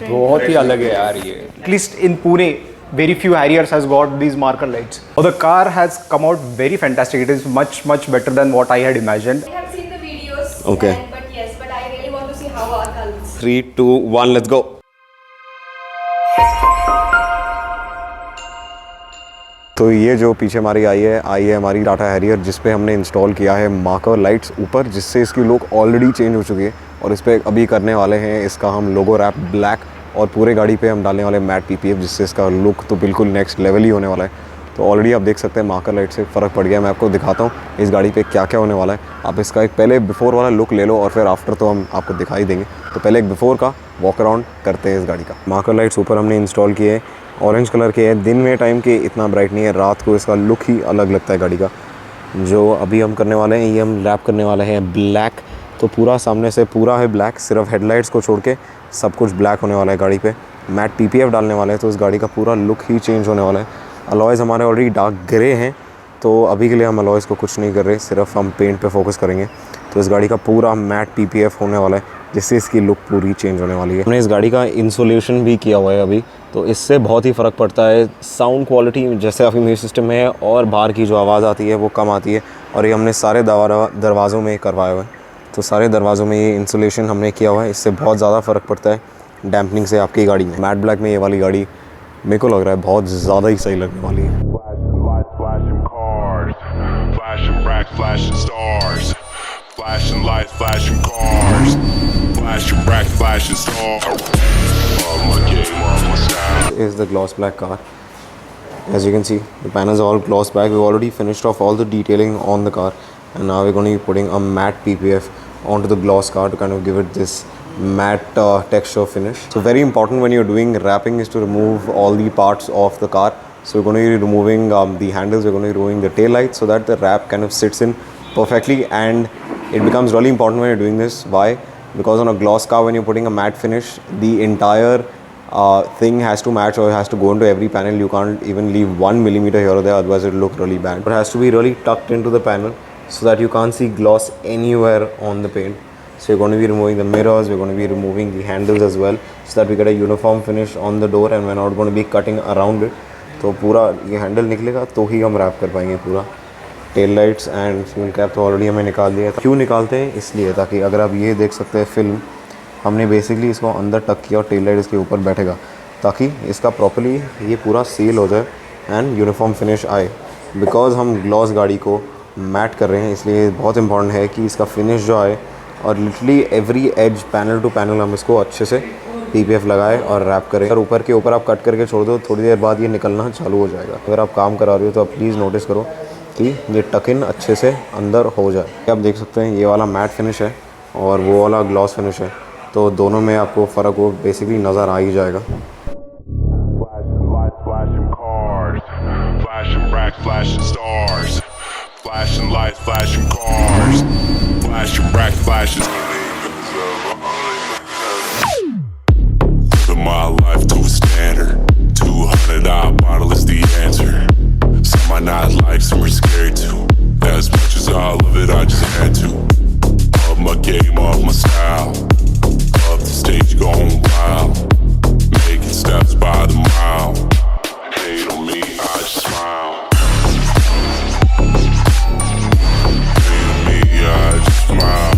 बहुत ही अलग है यार ये. At least in Pune, very few Harriers has got these marker lights. Oh, the car has come out very fantastic. It is much better than what I had imagined. I have seen the videos. Okay. But I really want to see how our car looks. 3, 2, 1, let's go. तो ये जो पीछे हमारी आई है हमारी Tata Harrier, जिस पे हमने इंस्टॉल किया है मार्कर लाइट्स ऊपर, जिससे इसकी लुक ऑलरेडी चेंज हो चुकी है. और इस पर अभी करने वाले हैं इसका हम लोगो रैप ब्लैक, और पूरे गाड़ी पे हम डालने वाले मैट PPF, जिससे इसका लुक तो बिल्कुल नेक्स्ट लेवल ही होने वाला है. तो ऑलरेडी आप देख सकते हैं मार्कर लाइट से फ़र्क पड़ गया. मैं आपको दिखाता हूँ इस गाड़ी पे क्या क्या होने वाला है. आप इसका एक पहले बिफोर वाला लुक ले लो और फिर आफ्टर तो हम आपको दिखाई देंगे. तो पहले एक बिफोर का वॉक अराउंड करते हैं इस गाड़ी का. मार्कर लाइट्स ऊपर हमने इंस्टॉल किए हैं, ऑरेंज कलर के है. दिन में टाइम के इतना ब्राइट नहीं है, रात को इसका लुक ही अलग लगता है गाड़ी का. जो अभी हम करने वाले हैं ये हम रैप करने वाले हैं ब्लैक. तो पूरा सामने से पूरा है ब्लैक, सिर्फ हेडलाइट्स को छोड़ के सब कुछ ब्लैक होने वाला है गाड़ी पे. मैट PPF डालने वाले हैं तो इस गाड़ी का पूरा लुक ही चेंज होने वाला है. अलॉयज़ हमारे ऑलरेडी डार्क ग्रे हैं, तो अभी के लिए हम अलॉयज़ को कुछ नहीं कर रहे, सिर्फ हम पेंट पे फोकस करेंगे. तो इस गाड़ी का पूरा मैट PPF होने वाला है, जिससे इसकी लुक पूरी चेंज होने वाली है. हमने इस गाड़ी का इंसुलेशन भी किया हुआ है अभी, तो इससे बहुत ही फ़र्क पड़ता है. साउंड क्वालिटी जैसे अभी म्यूजिक सिस्टम है और बाहर की जो आवाज़ आती है वो कम आती है. और ये हमने सारे दरवाज़ों में करवाया हुआ है. तो सारे दरवाज़ों में ये इंसुलेशन हमने किया हुआ है, इससे बहुत ज़्यादा फ़र्क पड़ता है डैम्पनिंग से आपकी गाड़ी में. मैट ब्लैक में ये वाली गाड़ी मेरे को लग रहा है बहुत ज़्यादा ही सही लगने वाली है. Is the gloss black car. As you can see, the panels are all gloss black. We've already finished off all the detailing on the car, and now we're going to be putting a matte PPF onto the gloss car to kind of give it this matte texture finish. So very important when you're doing wrapping is to remove all the parts of the car. So we're going to be removing the handles, we're going to be removing the tail lights, so that the wrap kind of sits in perfectly. And it becomes really important when you're doing this. Why? Because on a gloss car, when you're putting a matte finish, the entire thing has to match, or has to go into every panel. You can't even leave 1 millimeter here or there, otherwise it will look really bad. It has to be really tucked into the panel so that you can't see gloss anywhere on the paint. So you're going to be removing the mirrors, we're going to be removing the handles as well, so that we get a uniform finish on the door, and we're not going to be cutting around it. तो पूरा ये handle निकलेगा तो ही हम rap कर पाएंगे पूरा. Tail lights and fuel cap तो ऑलरेडी हमें निकाल दिया था. क्यों निकालते हैं? इसलिए ताकि अगर आप ये देख सकते हैं फिल्म, हमने बेसिकली इसको अंदर टक किया और टेल लाइट इसके ऊपर बैठेगा, ताकि इसका प्रॉपर्ली ये पूरा सील हो जाए एंड यूनिफॉर्म फिनिश आए. बिकॉज हम ग्लॉस गाड़ी को मैट कर रहे हैं, इसलिए बहुत इंपॉर्टेंट है कि इसका फिनिश जो आए, और literally every edge panel to panel हम इसको अच्छे से PPF लगाए और रैप करें. और ऊपर के ऊपर आप कट करके छोड़ दो, थोड़ी देर बाद ये निकलना चालू हो जाएगा. अगर आप काम करा रहे हो तो आप प्लीज़ नोटिस करो कि ये टक इन अच्छे से अंदर हो जाए. आप देख सकते हैं ये वाला मैट फिनिश है और वो वाला ग्लॉस फिनिश है, तो दोनों में आपको फ़र्क वो बेसिकली नज़र आ ही जाएगा. My life to a standard, $200 bottle is the answer. Some I not like, some are scary too. As much as I love it, I just had to up my game, up my style, up the stage going wild, making steps by the mile. Hate on me, I just smile. Hate on me, I just smile.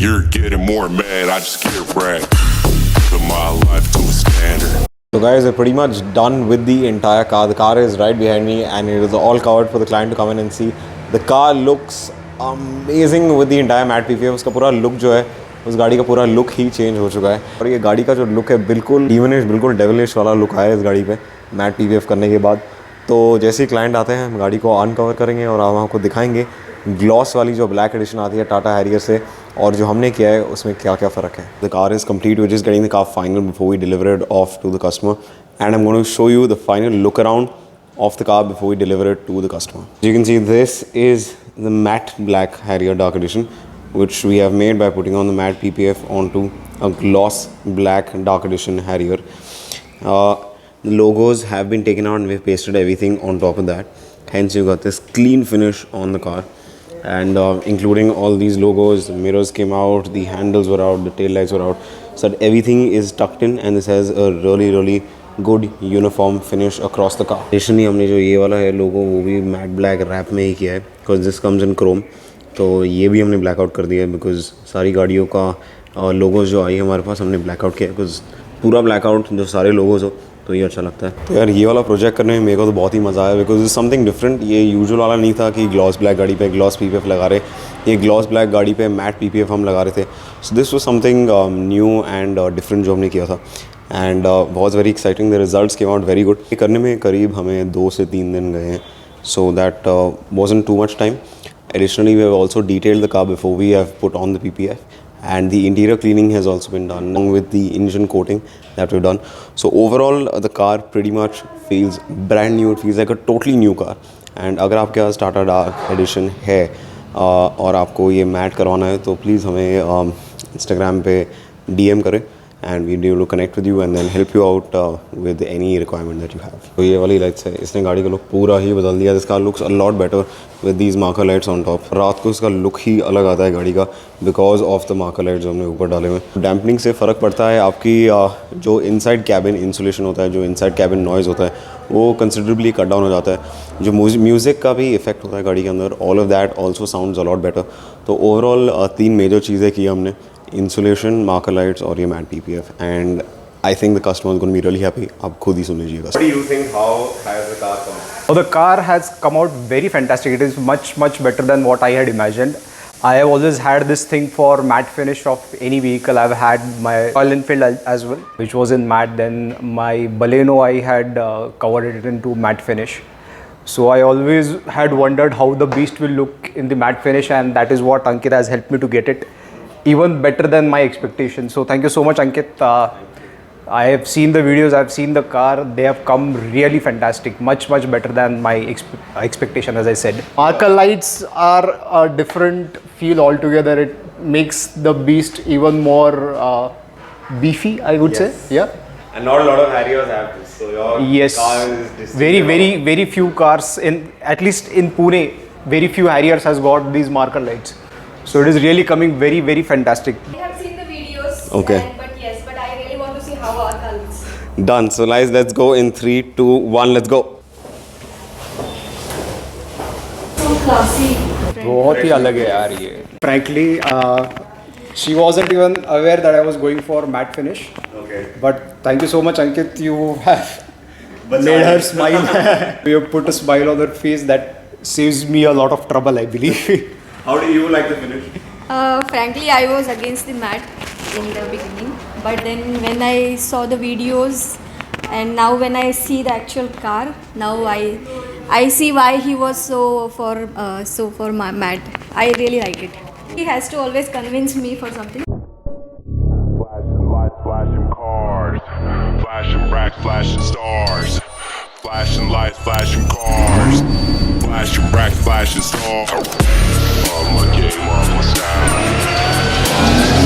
You're getting more mad, I just get wrecked. Put my life to a standard. So guys, we're pretty much done with the entire car. The car is right behind me and it is all covered for the client to come in and see. The car looks amazing with the entire matte PPF. उसका पूरा look जो है, उस गाड़ी का पूरा look ही change हो चुका है. और ये गाड़ी का जो लुक है बिल्कुल डीमनिश, बिल्कुल डेविलिश वाला लुक आया इस गाड़ी पे मैट PPF करने के बाद. तो जैसे ही क्लाइंट आते हैं हम गाड़ी को अनकवर करेंगे और हम आपको दिखाएंगे ग्लॉस वाली जो ब्लैक एडिशन आती है टाटा हैरियर से और जो हमने किया है उसमें क्या क्या फ़र्क है. The car is complete. We just getting the car final before we deliver it off to the customer and I am going to show you the final look around of the car before we deliver it to the customer. You can see this is the matte black Harrier Dark Edition, which we have made by putting on the matte PPF onto a gloss black Dark Edition Harrier. The logos have been taken out and we've pasted everything on top of that. Hence you got this clean finish on the car, and including all these logos. The mirrors came out, the handles were out, the tail lights were out, so that everything is tucked in, and this has a really good uniform finish across the car. Additionally हमने जो ये वाला है लोगो वो भी matte black rap में ही किया है because this comes in Chrome. तो ये भी हमने ब्लैकआउट कर दिया है बिकॉज सारी गाड़ियों का लोगोज जो आई हमारे पास हमने ब्लैकआउट किया है बिकॉज पूरा ब्लैकआउट जो सारे लोगोज हो तो ये अच्छा लगता है. तो यार ये वाला प्रोजेक्ट करने में मेरे को तो बहुत ही मज़ा आया बिकॉज इज समथिंग डिफरेंट. ये यूजुअल वाला नहीं था कि ग्लॉस ब्लैक गाड़ी पे ग्लॉस पीपीएफ लगा रहे. ये ग्लॉस ब्लैक गाड़ी पे मैट पीपीएफ हम लगा रहे थे. So this was something new and different जो हमने किया था and was very exciting. The results came out very good. ये करने में करीब हमें 2 से 3 दिन गए हैं. So that wasn't too much time. Additionally, we have also detailed the car before we have put on the PPF, and the interior cleaning has also been done along with the engine coating that we've done. So overall, the car pretty much feels brand new. It feels like a totally new car. And अगर आपके पास Tata dark edition है और आपको ये mat करवाना है तो please हमें Instagram पे DM करें and we'll be able to connect with you and then help you out with any requirement that you have. तो ये वाली लाइट्स है, इसने गाड़ी का लुक पूरा ही बदल दिया. This car looks a lot better with these marker lights on top. रात को इसका लुक ही अलग आता है गाड़ी का because of the marker light जो हमने ऊपर डाले हुए. डैम्पनिंग से फ़र्क पड़ता है. आपकी जो इनसाइड कैबिन इंसुलेशन होता है, जो इनसाइड कैबिन नॉइज़ होता है वो कंसिडरेबली कट डाउन हो जाता है. जो म्यूज़िक का भी इफेक्ट होता है गाड़ी के अंदर, all of that also sounds a lot better. तो ओवरऑल 3 मेजर चीज़ें की हमने. इंसुलेशन, मार्कर लाइट्स और ये matte PPF and I think the customer is going to be really happy. आप खुद ही सुन लीजिएगा. What do you think? How has the car come? Oh, the car has come out very fantastic. It is much better than what I had imagined. I have always had this thing for matte finish of any vehicle. I've had my Royal Enfield as well, which was in matte. Then my Baleno, I had covered it into matte finish. So I always had wondered how the beast will look in the matte finish, and that is what Ankit has helped me to get it even better than my expectations. So thank you so much, Ankit. I have seen the videos, I've seen the car. They have come really fantastic, much better than my expectation, as I said. Marker lights are a different feel altogether. It makes the beast even more beefy, I would say. Yeah. And not a lot of Harriers have this. So your Yes. car is distinct. Very few cars at least in Pune, very few Harriers has got these marker lights. So it is really coming very fantastic. I have seen the videos. Okay. But I really want to see how our car looks. Done. So guys, let's go in 3, 2, 1. Let's go. So classy. बहुत ही अलग है यार ये. Frankly, she wasn't even aware that I was going for matte finish. Okay. But thank you so much, Ankit. You have made her smile. You have put a smile on her face that saves me a lot of trouble, I believe. How do you like the finish? Frankly, I was against the matte in the beginning, but then when I saw the videos and now when I see the actual car, now I see why he was so for my matte. I really like it. He has to always convince me for something. Flashing lights, flashing cars, flashing racks, flashing stars, flashing lights, flashing cars, flashing racks, flashing stars. All my game, all my style.